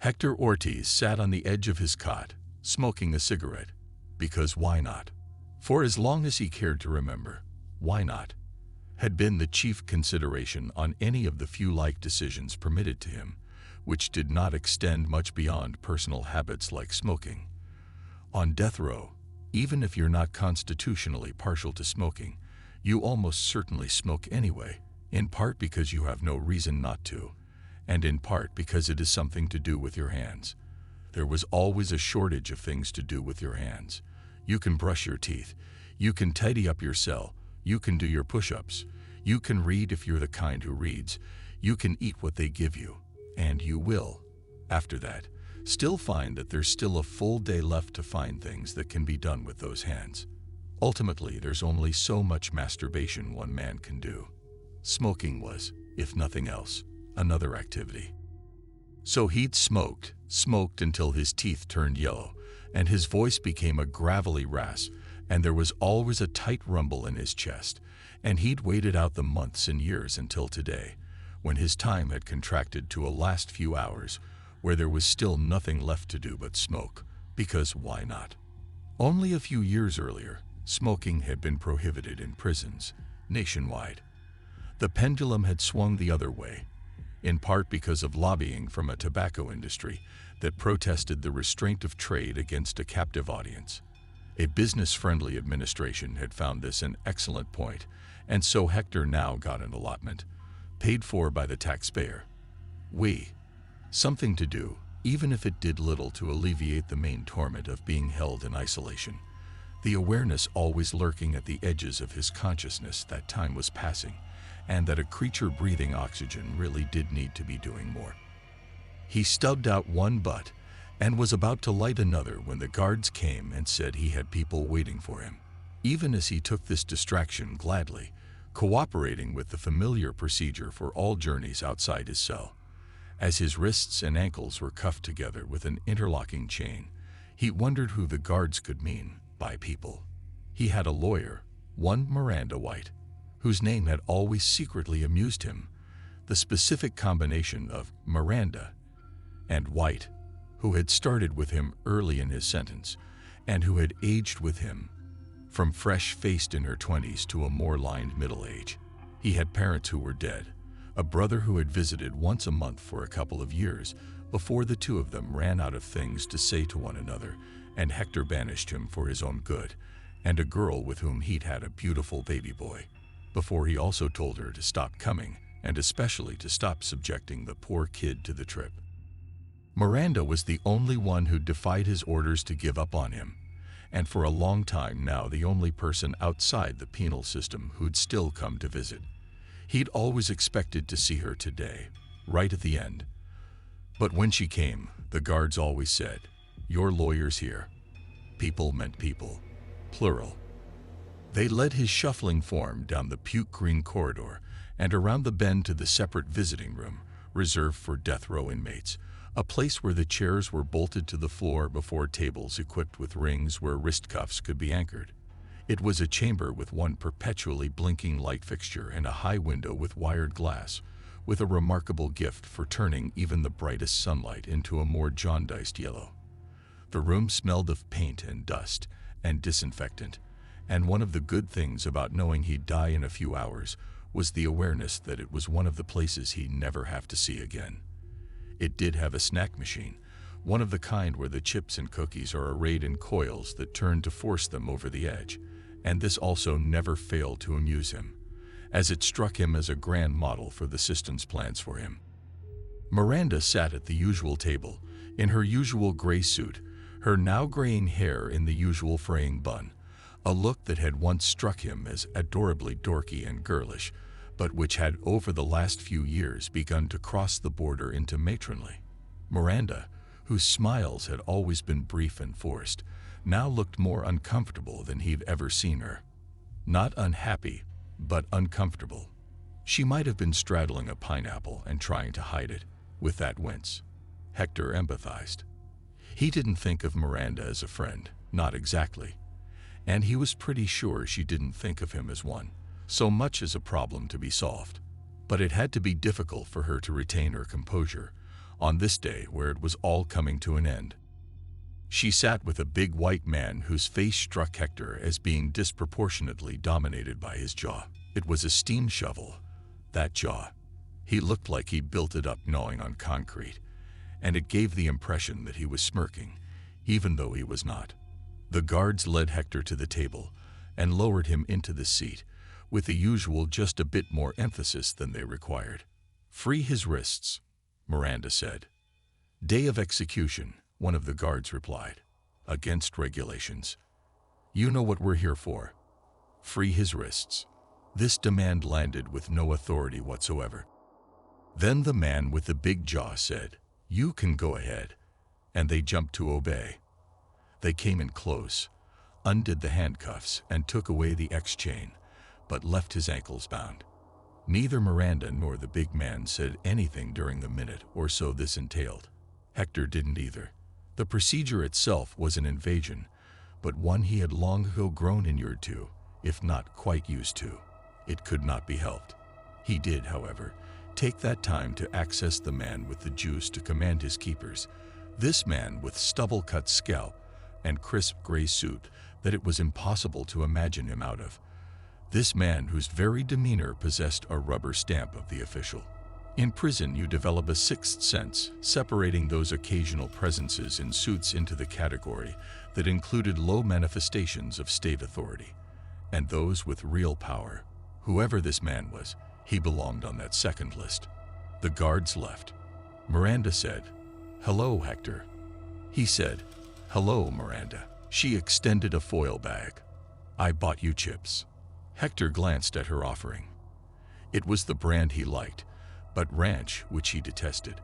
Hector Ortiz sat on the edge of his cot, smoking a cigarette, because why not? For as long as he cared to remember, why not? Had been the chief consideration on any of the few life decisions permitted to him, which did not extend much beyond personal habits like smoking. On death row, even if you're not constitutionally partial to smoking, you almost certainly smoke anyway, in part because you have no reason not to, and in part because it is something to do with your hands. There was always a shortage of things to do with your hands. You can brush your teeth, you can tidy up your cell, you can do your push-ups, you can read if you're the kind who reads, you can eat what they give you, and you will, after that, still find that there's still a full day left to find things that can be done with those hands. Ultimately, there's only so much masturbation one man can do. Smoking was, if nothing else, another activity. So he'd smoked until his teeth turned yellow, and his voice became a gravelly rasp, and there was always a tight rumble in his chest, and he'd waited out the months and years until today, when his time had contracted to a last few hours, where there was still nothing left to do but smoke, because why not? Only a few years earlier, smoking had been prohibited in prisons, nationwide. The pendulum had swung the other way, in part because of lobbying from a tobacco industry that protested the restraint of trade against a captive audience. A business-friendly administration had found this an excellent point, and so Hector now got an allotment, paid for by the taxpayer. Something to do, even if it did little to alleviate the main torment of being held in isolation. The awareness always lurking at the edges of his consciousness that time was passing, and that a creature breathing oxygen really did need to be doing more. He stubbed out one butt and was about to light another when the guards came and said he had people waiting for him. Even as he took this distraction gladly, cooperating with the familiar procedure for all journeys outside his cell. As his wrists and ankles were cuffed together with an interlocking chain, he wondered who the guards could mean by people. He had a lawyer, one Miranda White, whose name had always secretly amused him. The specific combination of Miranda and White, who had started with him early in his sentence, and who had aged with him from fresh-faced in her 20s to a more lined middle age. He had parents who were dead, a brother who had visited once a month for a couple of years before the two of them ran out of things to say to one another, and Hector banished him for his own good, and a girl with whom he'd had a beautiful baby boy, before he also told her to stop coming, and especially to stop subjecting the poor kid to the trip. Miranda was the only one who defied his orders to give up on him, and for a long time now the only person outside the penal system who'd still come to visit. He'd always expected to see her today, right at the end. But when she came, the guards always said, "Your lawyer's here." People meant people, plural. They led his shuffling form down the puke green corridor and around the bend to the separate visiting room, reserved for death row inmates, a place where the chairs were bolted to the floor before tables equipped with rings where wrist cuffs could be anchored. It was a chamber with one perpetually blinking light fixture and a high window with wired glass, with a remarkable gift for turning even the brightest sunlight into a more jaundiced yellow. The room smelled of paint and dust and disinfectant, and one of the good things about knowing he'd die in a few hours was the awareness that it was one of the places he'd never have to see again. It did have a snack machine, one of the kind where the chips and cookies are arrayed in coils that turn to force them over the edge, and this also never failed to amuse him, as it struck him as a grand model for the system's plans for him. Miranda sat at the usual table, in her usual gray suit, her now graying hair in the usual fraying bun, a look that had once struck him as adorably dorky and girlish, but which had over the last few years begun to cross the border into matronly. Miranda, whose smiles had always been brief and forced, now looked more uncomfortable than he'd ever seen her. Not unhappy, but uncomfortable. She might have been straddling a pineapple and trying to hide it, with that wince. Hector empathized. He didn't think of Miranda as a friend, not exactly. And he was pretty sure she didn't think of him as one, so much as a problem to be solved. But it had to be difficult for her to retain her composure, on this day where it was all coming to an end. She sat with a big white man whose face struck Hector as being disproportionately dominated by his jaw. It was a steam shovel, that jaw. He looked like he built it up gnawing on concrete, and it gave the impression that he was smirking, even though he was not. The guards led Hector to the table and lowered him into the seat, with the usual just a bit more emphasis than they required. "Free his wrists," Miranda said. "Day of execution," one of the guards replied. "Against regulations. You know what we're here for. Free his wrists." This demand landed with no authority whatsoever. Then the man with the big jaw said, "You can go ahead," and they jumped to obey. They came in close, undid the handcuffs, and took away the X-chain, but left his ankles bound. Neither Miranda nor the big man said anything during the minute or so this entailed. Hector didn't either. The procedure itself was an invasion, but one he had long ago grown inured to, if not quite used to. It could not be helped. He did, however, take that time to access the man with the juice to command his keepers, this man with stubble-cut scalp and crisp gray suit that it was impossible to imagine him out of. This man whose very demeanor possessed a rubber stamp of the official. In prison, you develop a sixth sense, separating those occasional presences in suits into the category that included low manifestations of state authority, and those with real power. Whoever this man was, he belonged on that second list. The guards left. Miranda said, "Hello, Hector." He said, "Hello, Miranda." She extended a foil bag. "I bought you chips." Hector glanced at her offering. It was the brand he liked, but ranch, which he detested.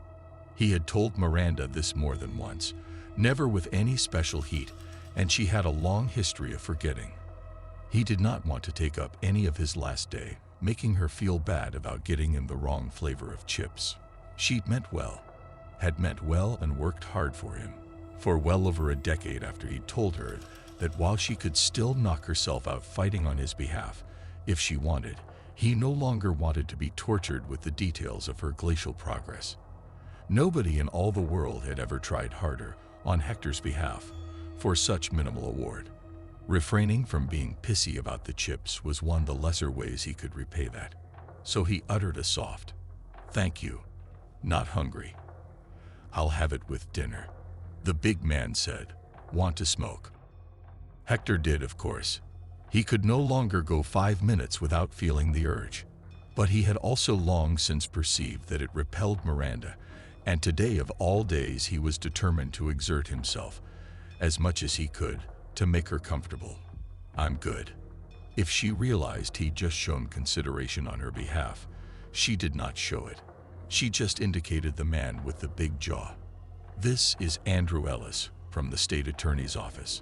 He had told Miranda this more than once, never with any special heat, and she had a long history of forgetting. He did not want to take up any of his last day, making her feel bad about getting him the wrong flavor of chips. She'd meant well, had meant well and worked hard for him, for well over a decade after he'd told her that while she could still knock herself out fighting on his behalf, if she wanted, he no longer wanted to be tortured with the details of her glacial progress. Nobody in all the world had ever tried harder, on Hector's behalf, for such minimal award. Refraining from being pissy about the chips was one of the lesser ways he could repay that. So he uttered a soft, "Thank you. Not hungry. I'll have it with dinner." The big man said, "Want to smoke?" Hector did, of course. He could no longer go 5 minutes without feeling the urge. But he had also long since perceived that it repelled Miranda, and today of all days he was determined to exert himself, as much as he could, to make her comfortable. "I'm good." If she realized he'd just shown consideration on her behalf, she did not show it. She just indicated the man with the big jaw. "This is Andrew Ellis, from the state attorney's office."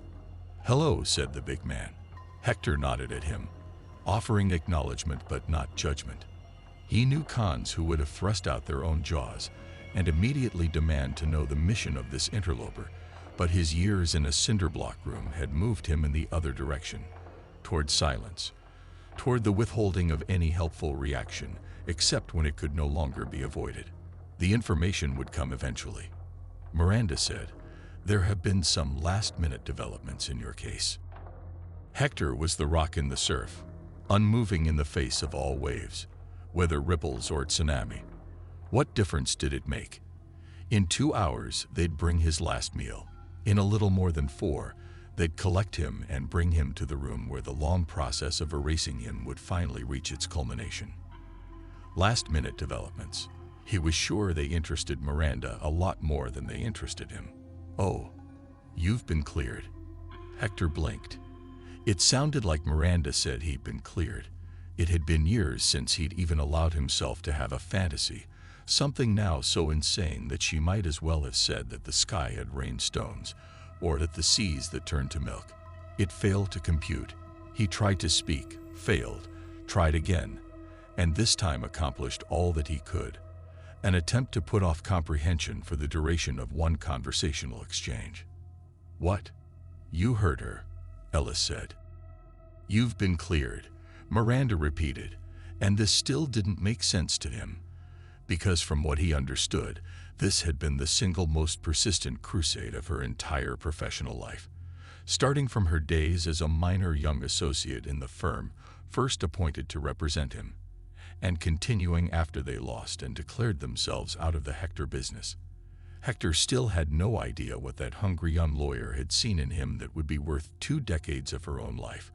"Hello," said the big man. Hector nodded at him, offering acknowledgement but not judgment. He knew cons who would have thrust out their own jaws and immediately demand to know the mission of this interloper, but his years in a cinderblock room had moved him in the other direction, toward silence, toward the withholding of any helpful reaction, except when it could no longer be avoided. The information would come eventually. Miranda said, "There have been some last-minute developments in your case." Hector was the rock in the surf, unmoving in the face of all waves, whether ripples or tsunami. What difference did it make? In 2 hours, they'd bring his last meal. In a little more than 4, they'd collect him and bring him to the room where the long process of erasing him would finally reach its culmination. Last-minute developments. He was sure they interested Miranda a lot more than they interested him. "Oh, you've been cleared." Hector blinked. It sounded like Miranda said he'd been cleared. It had been years since he'd even allowed himself to have a fantasy, something now so insane that she might as well have said that the sky had rained stones, or that the seas that turned to milk. It failed to compute. He tried to speak, failed, tried again, and this time accomplished all that he could. An attempt to put off comprehension for the duration of one conversational exchange. "What?" "You heard her," Ellis said. "You've been cleared," Miranda repeated, and this still didn't make sense to him, because from what he understood, This had been the single most persistent crusade of her entire professional life. Starting from her days as a minor young associate in the firm first appointed to represent him, and continuing after they lost and declared themselves out of the Hector business. Hector still had no idea what that hungry young lawyer had seen in him that would be worth 2 decades of her own life.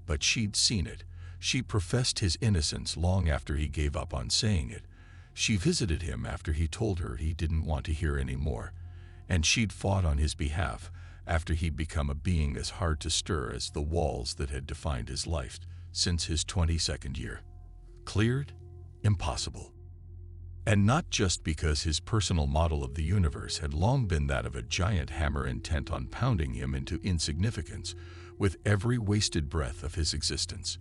But she'd seen it. She professed his innocence long after he gave up on saying it. She visited him after he told her he didn't want to hear any more. And she'd fought on his behalf after he'd become a being as hard to stir as the walls that had defined his life since his 22nd year. Cleared? Impossible. And not just because his personal model of the universe had long been that of a giant hammer intent on pounding him into insignificance with every wasted breath of his existence,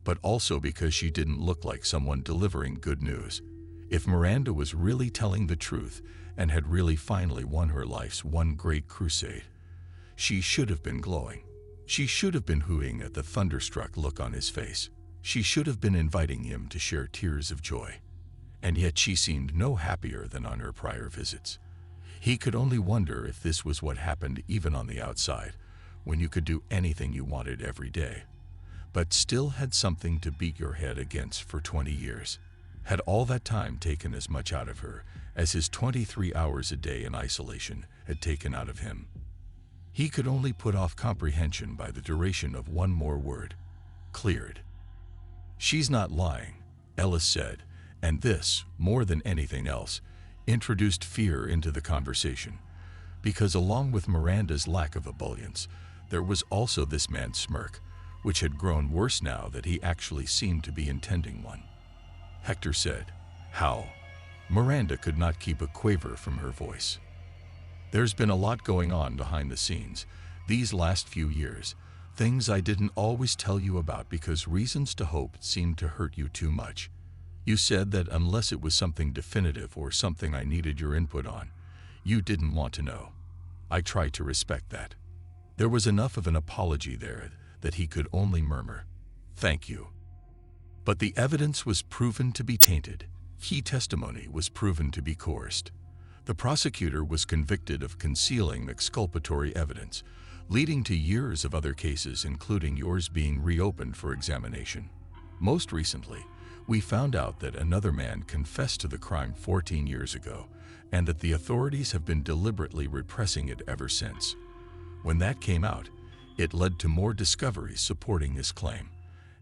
but also because she didn't look like someone delivering good news. If Miranda was really telling the truth and had really finally won her life's one great crusade, she should have been glowing. She should have been hooting at the thunderstruck look on his face. She should have been inviting him to share tears of joy. And yet she seemed no happier than on her prior visits. He could only wonder if this was what happened even on the outside, when you could do anything you wanted every day, but still had something to beat your head against for 20 years. Had all that time taken as much out of her as his 23 hours a day in isolation had taken out of him? He could only put off comprehension by the duration of one more word: cleared. "She's not lying," Ellis said, and this, more than anything else, introduced fear into the conversation, because along with Miranda's lack of ebullience, there was also this man's smirk, which had grown worse now that he actually seemed to be intending one. Hector said, "How?" Miranda could not keep a quaver from her voice. "There's been a lot going on behind the scenes these last few years, things I didn't always tell you about because reasons to hope seemed to hurt you too much. You said that unless it was something definitive or something I needed your input on, you didn't want to know. I tried to respect that." There was enough of an apology there that he could only murmur, "Thank you." But the evidence was proven to be tainted. Key testimony was proven to be coerced. The prosecutor was convicted of concealing exculpatory evidence, leading to years of other cases, including yours, being reopened for examination. Most recently, we found out that another man confessed to the crime 14 years ago, and that the authorities have been deliberately repressing it ever since. When that came out, it led to more discoveries supporting his claim.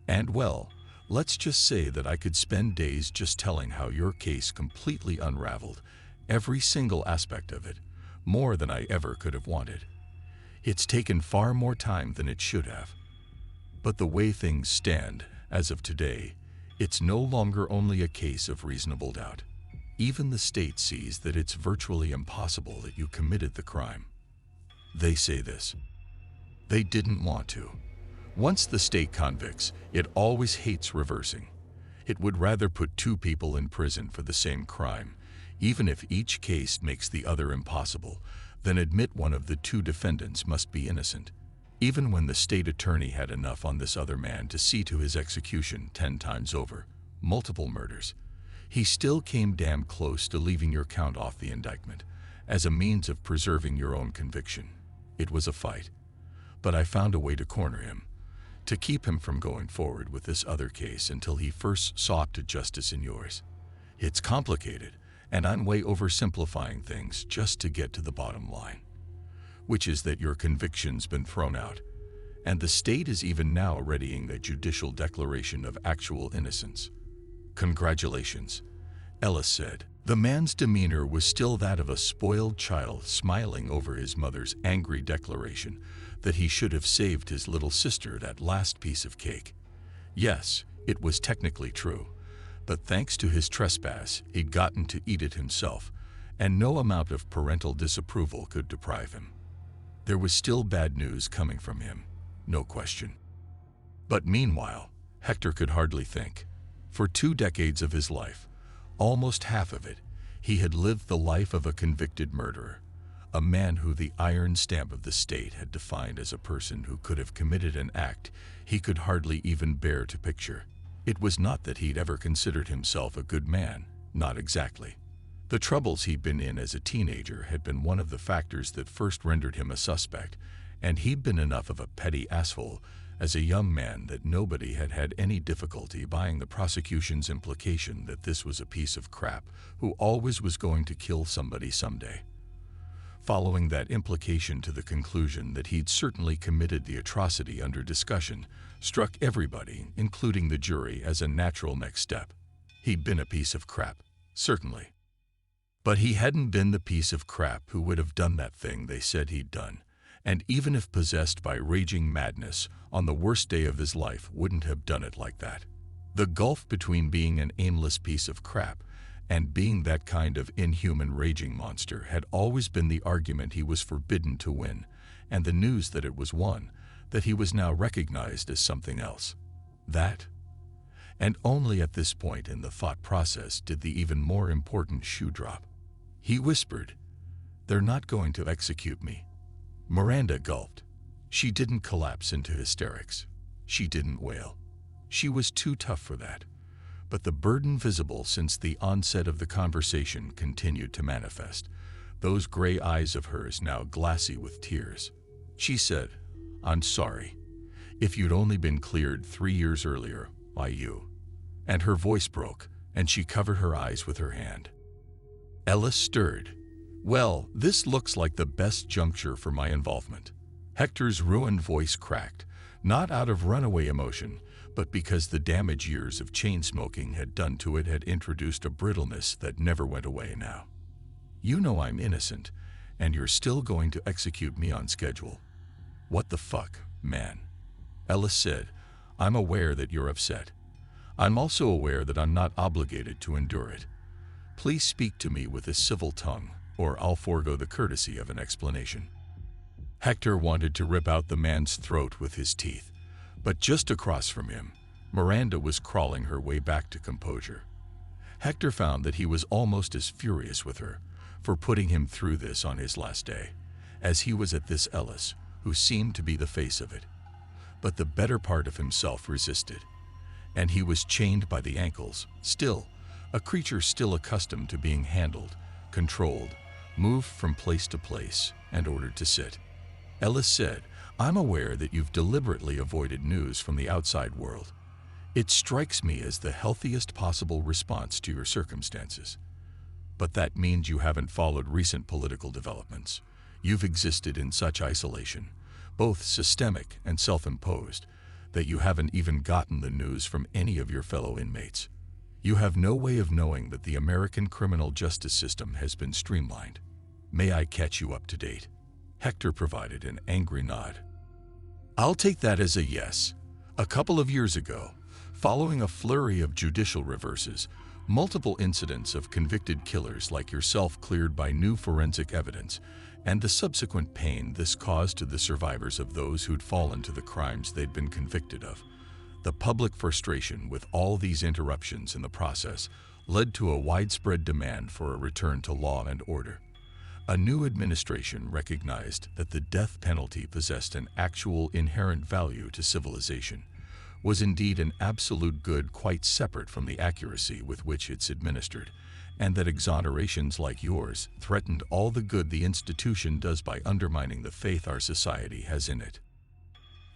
And well, let's just say that I could spend days just telling how your case completely unraveled, every single aspect of it, more than I ever could have wanted. It's taken far more time than it should have. But the way things stand, as of today, it's no longer only a case of reasonable doubt. Even the state sees that it's virtually impossible that you committed the crime. They say this. They didn't want to. Once the state convicts, it always hates reversing. It would rather put 2 people in prison for the same crime, even if each case makes the other impossible, than admit one of the 2 defendants must be innocent. Even when the state attorney had enough on this other man to see to his execution 10 times over, multiple murders, he still came damn close to leaving your count off the indictment, as a means of preserving your own conviction. It was a fight, but I found a way to corner him, to keep him from going forward with this other case until he first sought to justice in yours. It's complicated, and I'm way oversimplifying things just to get to the bottom line, which is that your conviction's been thrown out, and the state is even now readying a judicial declaration of actual innocence. Congratulations, Ellis said. The man's demeanor was still that of a spoiled child smiling over his mother's angry declaration that he should have saved his little sister that last piece of cake. Yes, it was technically true, but thanks to his trespass, he'd gotten to eat it himself, and no amount of parental disapproval could deprive him. There was still bad news coming from him, no question. But meanwhile, Hector could hardly think. For 2 decades of his life, almost half of it, he had lived the life of a convicted murderer, a man who the iron stamp of the state had defined as a person who could have committed an act he could hardly even bear to picture. It was not that he'd ever considered himself a good man, not exactly. The troubles he'd been in as a teenager had been one of the factors that first rendered him a suspect, and he'd been enough of a petty asshole as a young man that nobody had had any difficulty buying the prosecution's implication that this was a piece of crap who always was going to kill somebody someday. Following that implication to the conclusion that he'd certainly committed the atrocity under discussion struck everybody, including the jury, as a natural next step. He'd been a piece of crap, certainly. But he hadn't been the piece of crap who would have done that thing they said he'd done, and even if possessed by raging madness on the worst day of his life, wouldn't have done it like that. The gulf between being an aimless piece of crap and being that kind of inhuman raging monster had always been the argument he was forbidden to win, and the news that it was won, that he was now recognized as something else. That. And only at this point in the thought process did the even more important shoe drop. He whispered, "They're not going to execute me." Miranda gulped. She didn't collapse into hysterics. She didn't wail. She was too tough for that. But the burden visible since the onset of the conversation continued to manifest, those gray eyes of hers now glassy with tears. She said, "I'm sorry. If you'd only been cleared 3 years earlier, by you." And her voice broke, and she covered her eyes with her hand. Ellis stirred. "Well, this looks like the best juncture for my involvement." Hector's ruined voice cracked, not out of runaway emotion, but because the damage years of chain smoking had done to it had introduced a brittleness that never went away now. "You know I'm innocent, and you're still going to execute me on schedule. What the fuck, man?" Ellis said, "I'm aware that you're upset. I'm also aware that I'm not obligated to endure it. Please speak to me with a civil tongue, or I'll forego the courtesy of an explanation." Hector wanted to rip out the man's throat with his teeth, but just across from him, Miranda was crawling her way back to composure. Hector found that he was almost as furious with her for putting him through this on his last day, as he was at this Ellis, who seemed to be the face of it. But the better part of himself resisted, and he was chained by the ankles, still, a creature still accustomed to being handled, controlled, moved from place to place, and ordered to sit. Ellis said, "I'm aware that you've deliberately avoided news from the outside world. It strikes me as the healthiest possible response to your circumstances. But that means you haven't followed recent political developments. You've existed in such isolation, both systemic and self-imposed, that you haven't even gotten the news from any of your fellow inmates. You have no way of knowing that the American criminal justice system has been streamlined. May I catch you up to date?" Hector provided an angry nod. "I'll take that as a yes. A couple of years ago, following a flurry of judicial reverses, multiple incidents of convicted killers like yourself cleared by new forensic evidence, and the subsequent pain this caused to the survivors of those who'd fallen to the crimes they'd been convicted of, the public frustration with all these interruptions in the process led to a widespread demand for a return to law and order. A new administration recognized that the death penalty possessed an actual inherent value to civilization, was indeed an absolute good quite separate from the accuracy with which it's administered, and that exonerations like yours threatened all the good the institution does by undermining the faith our society has in it.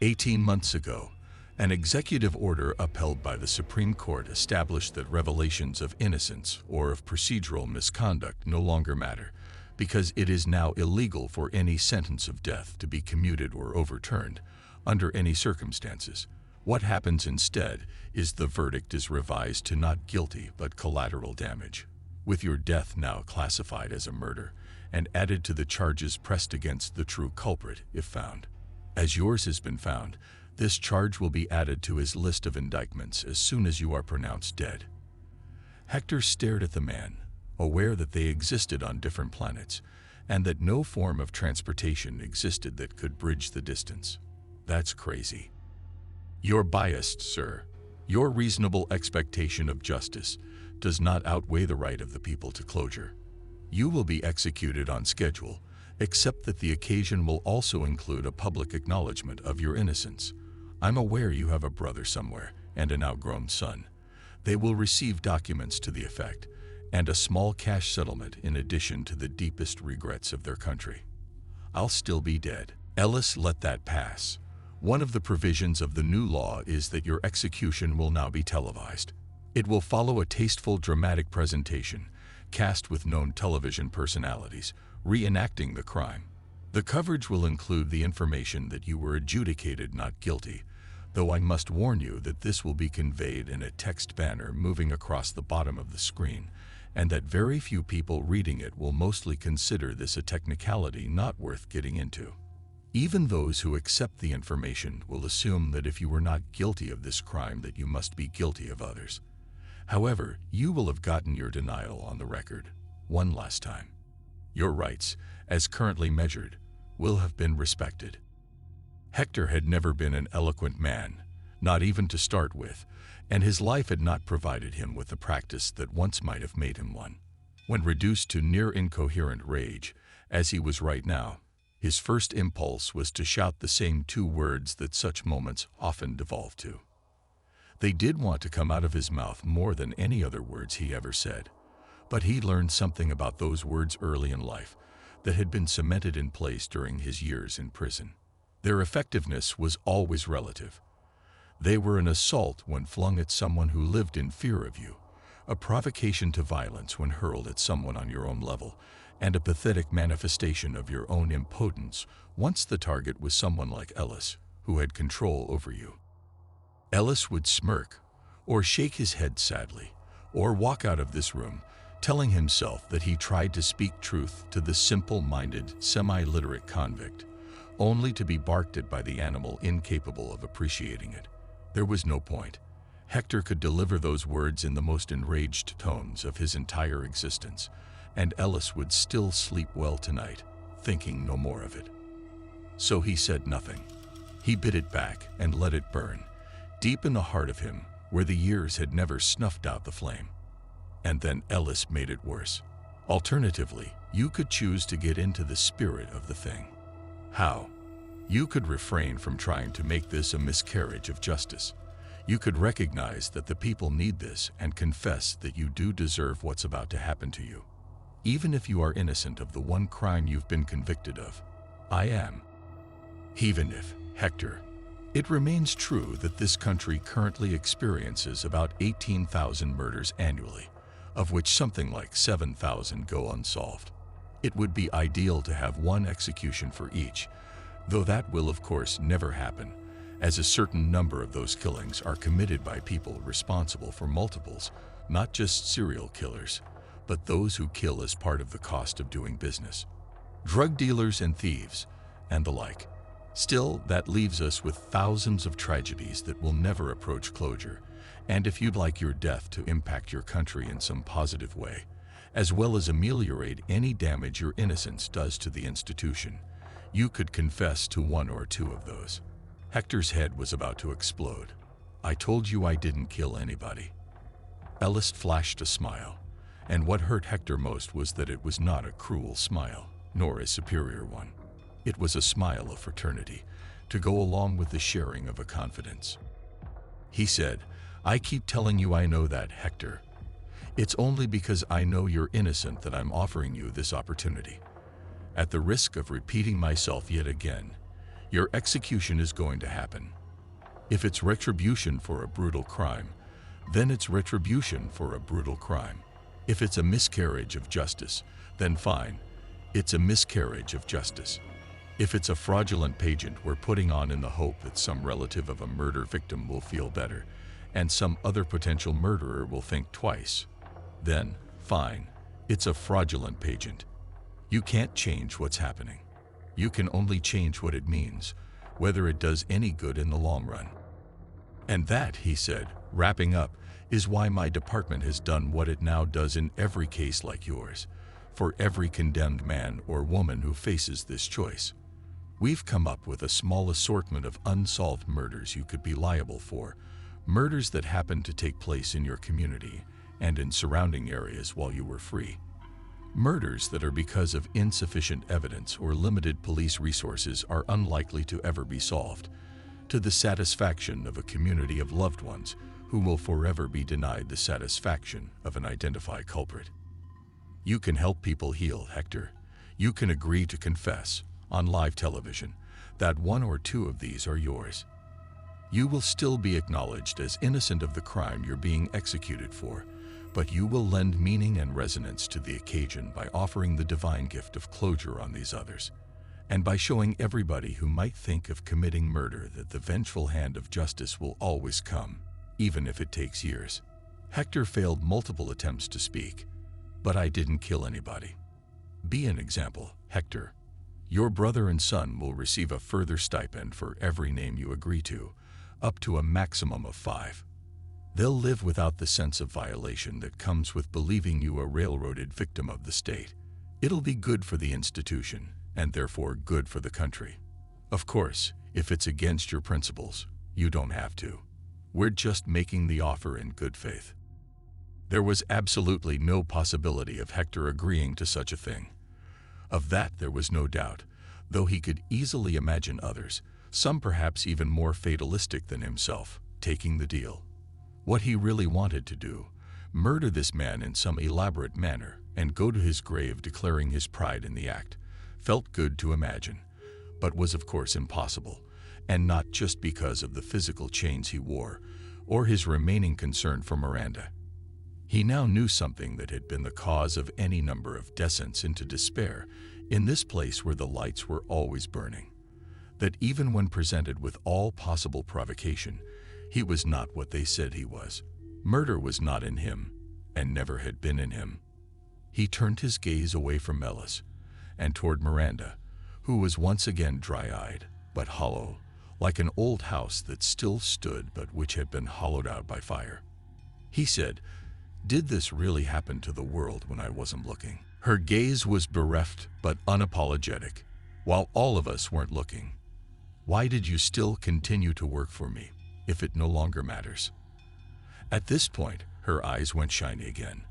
18 months ago, an executive order upheld by the Supreme Court established that revelations of innocence or of procedural misconduct no longer matter, because it is now illegal for any sentence of death to be commuted or overturned under any circumstances. What happens instead is the verdict is revised to not guilty but collateral damage, with your death now classified as a murder and added to the charges pressed against the true culprit if found. As yours has been found, this charge will be added to his list of indictments as soon as you are pronounced dead." Hector stared at the man, aware that they existed on different planets, and that no form of transportation existed that could bridge the distance. "That's crazy." "You're biased, sir. Your reasonable expectation of justice does not outweigh the right of the people to closure. You will be executed on schedule, except that the occasion will also include a public acknowledgement of your innocence. I'm aware you have a brother somewhere and an outgrown son. They will receive documents to the effect, and a small cash settlement in addition to the deepest regrets of their country. I'll still be dead. Ellis let that pass. One of the provisions of the new law is that your execution will now be televised. It will follow a tasteful, dramatic presentation, cast with known television personalities, reenacting the crime. The coverage will include the information that you were adjudicated not guilty, though I must warn you that this will be conveyed in a text banner moving across the bottom of the screen, and that very few people reading it will mostly consider this a technicality not worth getting into. Even those who accept the information will assume that if you were not guilty of this crime, that you must be guilty of others. However, you will have gotten your denial on the record one last time. Your rights, as currently measured, will have been respected. Hector had never been an eloquent man, not even to start with, and his life had not provided him with the practice that once might have made him one. When reduced to near incoherent rage, as he was right now, his first impulse was to shout the same two words that such moments often devolve to. They did want to come out of his mouth more than any other words he ever said, but he learned something about those words early in life that had been cemented in place during his years in prison. Their effectiveness was always relative. They were an assault when flung at someone who lived in fear of you, a provocation to violence when hurled at someone on your own level, and a pathetic manifestation of your own impotence once the target was someone like Ellis, who had control over you. Ellis would smirk, or shake his head sadly, or walk out of this room, telling himself that he tried to speak truth to the simple-minded, semi-literate convict, only to be barked at by the animal incapable of appreciating it. There was no point. Hector could deliver those words in the most enraged tones of his entire existence, and Ellis would still sleep well tonight, thinking no more of it. So he said nothing. He bit it back and let it burn, deep in the heart of him, where the years had never snuffed out the flame. And then Ellis made it worse. Alternatively, you could choose to get into the spirit of the thing. How? You could refrain from trying to make this a miscarriage of justice. You could recognize that the people need this and confess that you do deserve what's about to happen to you, even if you are innocent of the one crime you've been convicted of. I am. Even if, Hector, it remains true that this country currently experiences about 18,000 murders annually, of which something like 7,000 go unsolved. It would be ideal to have one execution for each, though that will of course never happen, as a certain number of those killings are committed by people responsible for multiples, not just serial killers, but those who kill as part of the cost of doing business. Drug dealers and thieves, and the like. Still, that leaves us with thousands of tragedies that will never approach closure, and if you'd like your death to impact your country in some positive way, as well as ameliorate any damage your innocence does to the institution, you could confess to one or two of those. Hector's head was about to explode. I told you I didn't kill anybody. Ellis flashed a smile, and what hurt Hector most was that it was not a cruel smile, nor a superior one. It was a smile of fraternity, to go along with the sharing of a confidence. He said, I keep telling you I know that, Hector. It's only because I know you're innocent that I'm offering you this opportunity. At the risk of repeating myself yet again, your execution is going to happen. If it's retribution for a brutal crime, then it's retribution for a brutal crime. If it's a miscarriage of justice, then fine, it's a miscarriage of justice. If it's a fraudulent pageant we're putting on in the hope that some relative of a murder victim will feel better, and some other potential murderer will think twice, then fine, it's a fraudulent pageant. You can't change what's happening. You can only change what it means, whether it does any good in the long run. And that, he said, wrapping up, is why my department has done what it now does in every case like yours, for every condemned man or woman who faces this choice. We've come up with a small assortment of unsolved murders you could be liable for, murders that happened to take place in your community and in surrounding areas while you were free. Murders that are because of insufficient evidence or limited police resources are unlikely to ever be solved, to the satisfaction of a community of loved ones who will forever be denied the satisfaction of an identified culprit. You can help people heal, Hector. You can agree to confess, on live television, that one or two of these are yours. You will still be acknowledged as innocent of the crime you're being executed for, but you will lend meaning and resonance to the occasion by offering the divine gift of closure on these others, and by showing everybody who might think of committing murder that the vengeful hand of justice will always come, even if it takes years. Hector failed multiple attempts to speak, but I didn't kill anybody. Be an example, Hector. Your brother and son will receive a further stipend for every name you agree to, up to a maximum of 5. They'll live without the sense of violation that comes with believing you a railroaded victim of the state. It'll be good for the institution, and therefore good for the country. Of course, if it's against your principles, you don't have to. We're just making the offer in good faith. There was absolutely no possibility of Hector agreeing to such a thing. Of that there was no doubt, though he could easily imagine others, some perhaps even more fatalistic than himself, taking the deal. What he really wanted to do, murder this man in some elaborate manner and go to his grave declaring his pride in the act, felt good to imagine, but was of course impossible, and not just because of the physical chains he wore, or his remaining concern for Miranda. He now knew something that had been the cause of any number of descents into despair in this place where the lights were always burning. That even when presented with all possible provocation, he was not what they said he was. Murder was not in him, and never had been in him. He turned his gaze away from Ellis, and toward Miranda, who was once again dry-eyed, but hollow, like an old house that still stood but which had been hollowed out by fire. He said, "Did this really happen to the world when I wasn't looking?" Her gaze was bereft but unapologetic, while all of us weren't looking. "Why did you still continue to work for me, if it no longer matters?" At this point, her eyes went shiny again,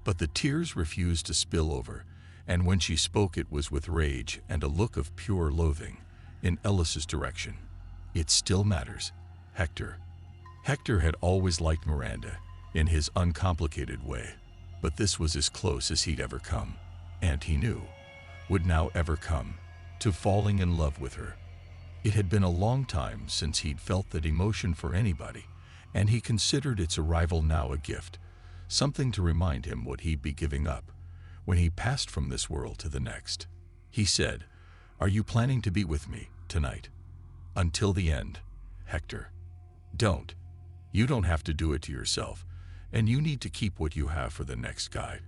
but the tears refused to spill over, and when she spoke it was with rage and a look of pure loathing in Ellis's direction. "It still matters, Hector." Hector had always liked Miranda, in his uncomplicated way, but this was as close as he'd ever come, and he knew, would now ever come, to falling in love with her. It had been a long time since he'd felt that emotion for anybody, and he considered its arrival now a gift, something to remind him what he'd be giving up when he passed from this world to the next. He said, "Are you planning to be with me tonight? Until the end, Hector? Don't. You don't have to do it to yourself, and you need to keep what you have for the next guy,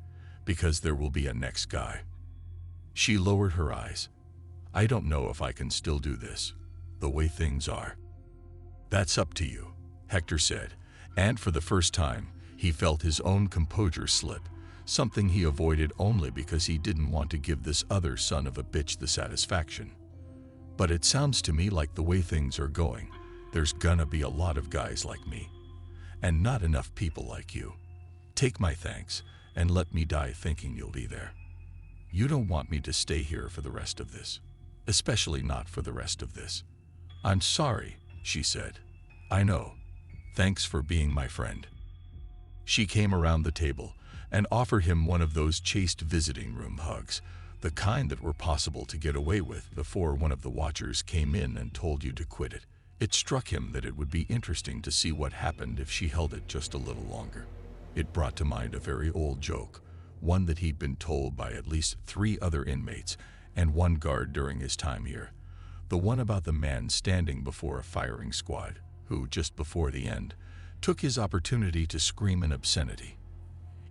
because there will be a next guy." She lowered her eyes. "I don't know if I can still do this, the way things are." "That's up to you," Hector said, and for the first time, he felt his own composure slip, something he avoided only because he didn't want to give this other son of a bitch the satisfaction. "But it sounds to me like the way things are going, there's gonna be a lot of guys like me, and not enough people like you. Take my thanks, and let me die thinking you'll be there. You don't want me to stay here for the rest of this, especially not for the rest of this." "I'm sorry," she said. "I know. Thanks for being my friend." She came around the table and offered him one of those chaste visiting room hugs, the kind that were possible to get away with before one of the watchers came in and told you to quit it. It struck him that it would be interesting to see what happened if she held it just a little longer. It brought to mind a very old joke, one that he'd been told by at least 3 other inmates and 1 guard during his time here. The one about the man standing before a firing squad, who, just before the end, took his opportunity to scream an obscenity.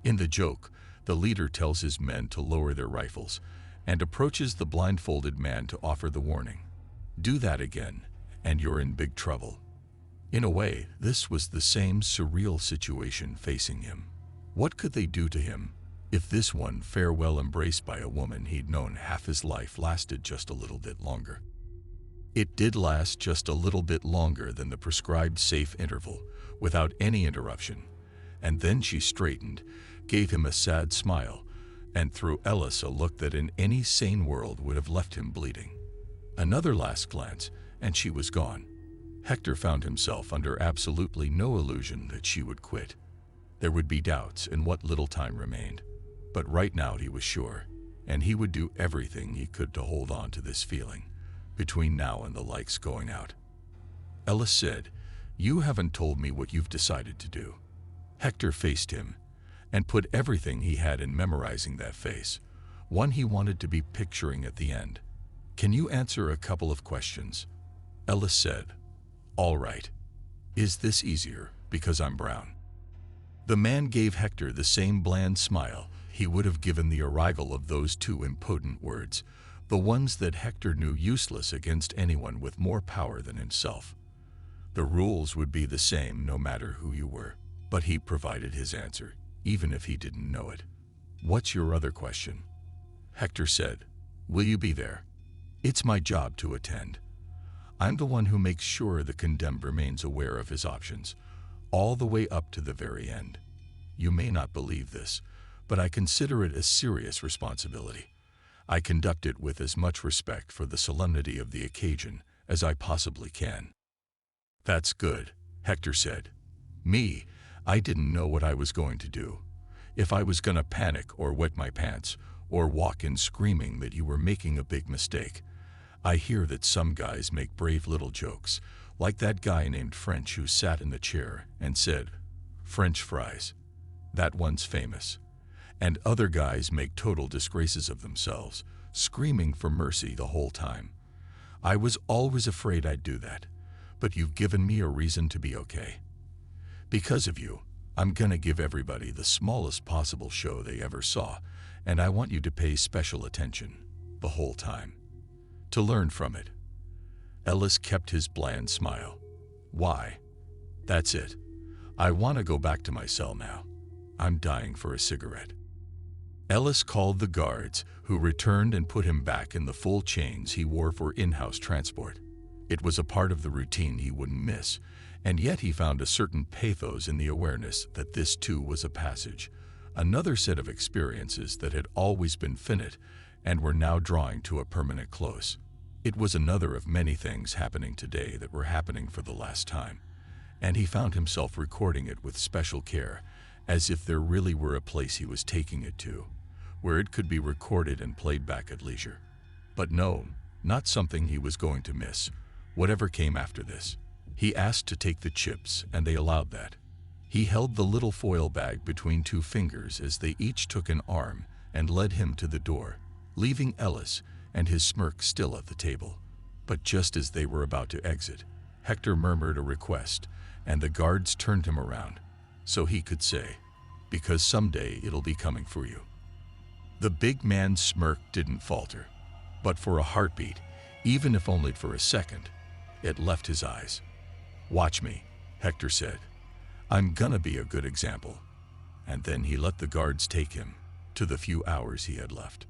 In the joke, the leader tells his men to lower their rifles and approaches the blindfolded man to offer the warning, "Do that again, and you're in big trouble." In a way, this was the same surreal situation facing him. What could they do to him if this one farewell embrace by a woman he'd known half his life lasted just a little bit longer? It did last just a little bit longer than the prescribed safe interval, without any interruption, and then she straightened, gave him a sad smile, and threw Ellis a look that in any sane world would have left him bleeding. Another last glance, and she was gone. Hector found himself under absolutely no illusion that she would quit. There would be doubts in what little time remained, But right now he was sure, and he would do everything he could to hold on to this feeling between now and the lights going out. Ellis said, "You haven't told me what you've decided to do." Hector faced him and put everything he had in memorizing that face, one he wanted to be picturing at the end. "Can you answer a couple of questions?" Ellis said, "All right. Is this easier because I'm brown?" The man gave Hector the same bland smile he would have given the arrival of those two impotent words, the ones that Hector knew useless against anyone with more power than himself. The rules would be the same no matter who you were, but he provided his answer, even if he didn't know it. "What's your other question?" Hector said, "Will you be there? It's my job to attend. I'm the one who makes sure the condemned remains aware of his options, all the way up to the very end. You may not believe this, but I consider it a serious responsibility. I conduct it with as much respect for the solemnity of the occasion as I possibly can." "That's good," Hector said. "Me, I didn't know what I was going to do. If I was gonna panic or wet my pants or walk in screaming that you were making a big mistake. I hear that some guys make brave little jokes, like that guy named French who sat in the chair and said, 'French fries.' That one's famous. And other guys make total disgraces of themselves, screaming for mercy the whole time. I was always afraid I'd do that, but you've given me a reason to be okay. Because of you, I'm gonna give everybody the smallest possible show they ever saw, and I want you to pay special attention the whole time, to learn from it." Ellis kept his bland smile. "Why? That's it. I want to go back to my cell now. I'm dying for a cigarette." Ellis called the guards, who returned and put him back in the full chains he wore for in-house transport. It was a part of the routine he wouldn't miss, and yet he found a certain pathos in the awareness that this too was a passage, another set of experiences that had always been finite and were now drawing to a permanent close. It was another of many things happening today that were happening for the last time, and he found himself recording it with special care, as if there really were a place he was taking it to, where it could be recorded and played back at leisure. But no, not something he was going to miss, whatever came after this. He asked to take the chips, and they allowed that. He held the little foil bag between two fingers as they each took an arm and led him to the door, leaving Ellis and his smirk still at the table. But just as they were about to exit, Hector murmured a request, and the guards turned him around, so he could say, "Because someday it'll be coming for you." The big man's smirk didn't falter, but for a heartbeat, even if only for a second, it left his eyes. "Watch me," Hector said. "I'm gonna be a good example." And then he let the guards take him to the few hours he had left.